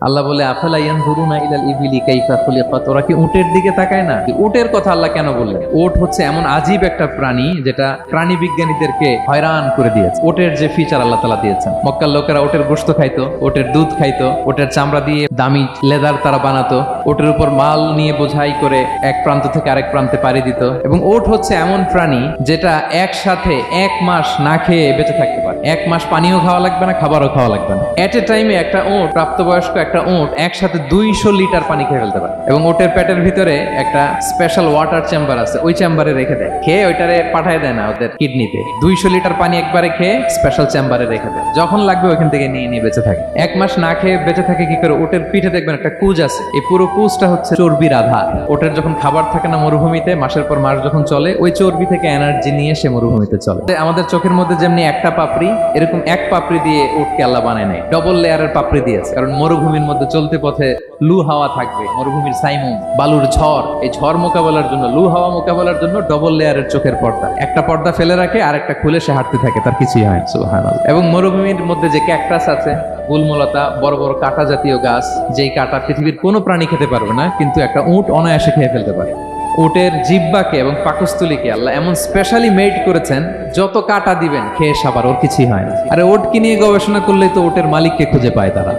আল্লাহ বলে আফালা ইয়ানজুরুনা ইলাল ইবিলি কাইফা খুলিকাত, ওরা কি উটের দিকে তাকায় না? উটের কথা আল্লাহ কেন বললেন? উট হচ্ছে এমন আজীব একটা প্রাণী যেটা প্রাণী বিজ্ঞানীদেরকে হয়রান করে দিয়েছে। উটের যে ফিচার আল্লাহ তাআলা দিয়েছেন, মক্কার লোকেরা উটের গোশত খাইতো, উটের দুধ খাইতো, উটের চামড়া দিয়ে দামি লেদার তারা বানাতো, উটের উপর মাল নিয়ে বোঝাই করে এক প্রান্ত থেকে আরেক প্রান্তে পাড়ি দিত। এবং উট হচ্ছে এমন প্রাণী যেটা একসাথে 1 মাস না খেয়ে বেঁচে থাকতে পারে। 1 মাস পানিও খাওয়া লাগবে না, খাবারও খাওয়া লাগবে না। এট এ টাইমে একটা উট, প্রাপ্তবয়স্ক একটা উট একসাথে 200 লিটার পানি খেয়ে ফেলতে পারে। এবং উটের পেটের ভিতরে একটা স্পেশাল ওয়াটার চেম্বার আছে, ওই চেম্বারে রেখে দেয়, খেয়ে ওইটারে পাঠায় দেয় না ওদের কিডনিতে। 200 লিটার পানি একবারে খেয়ে স্পেশাল চেম্বারে রেখে দেয়, যখন লাগবে ওইখান থেকে নিয়ে নিয়ে বেঁচে থাকে। 1 মাস না খেয়ে বেঁচে থাকে কি করে? উটের পিঠে দেখবেন একটা কুজ আছে, এই পুরো কুজটা হচ্ছে চর্বির আধার। উটের যখন খাবার থাকে না মরুভূমিতে, মাসের পর মাস যখন চলে, ওই চর্বি থেকে এনার্জি নিয়ে সে মরুভূমিতে চলে। আমাদের চোখের মধ্যে যেমনি একটা পাপড়ি, এরকম এক পাপড়ি দিয়ে উটকে আল্লাহ বানায় নাই, ডবল লেয়ারের পাপড়ি দিয়েছে। কারণ মরুভূমির মধ্যে চলতে পথে লু হাওয়া থাকবে, মরুভূমির সাইমুম, বালুর ঝড়, এই ঝড় মোকাবেলার জন্য, লু হাওয়া মোকাবেলার জন্য ডবল লেয়ারের চোখের পর্দা। একটা পর্দা ফেলে রাখে, আর একটা খুলে সে হাঁটতে থাকে, তার কিছুই হয় না। সুবহানাল্লাহ। এবং মরুভূমির মধ্যে যে ক্যাকটাস আছে, গুলমলতা, বড় বড় কাঁটা জাতীয় গাছ, যেই কাঁটা পৃথিবীর কোনো প্রাণী খেতে পারবে না, কিন্তু একটা উট অনায়াসে খেয়ে ফেলতে পারে। উটের জিহ্বাকে এবং পাকস্থলীকে আল্লাহ এমন স্পেশালি মেড করেছেন, যত কাঁটা দিবেন খেয়ে সাবার, ওর কিছুই হয় না। আরে উটকে নিয়ে গবেষণা করলেই তো উটের মালিককে খুঁজে পায় তারা।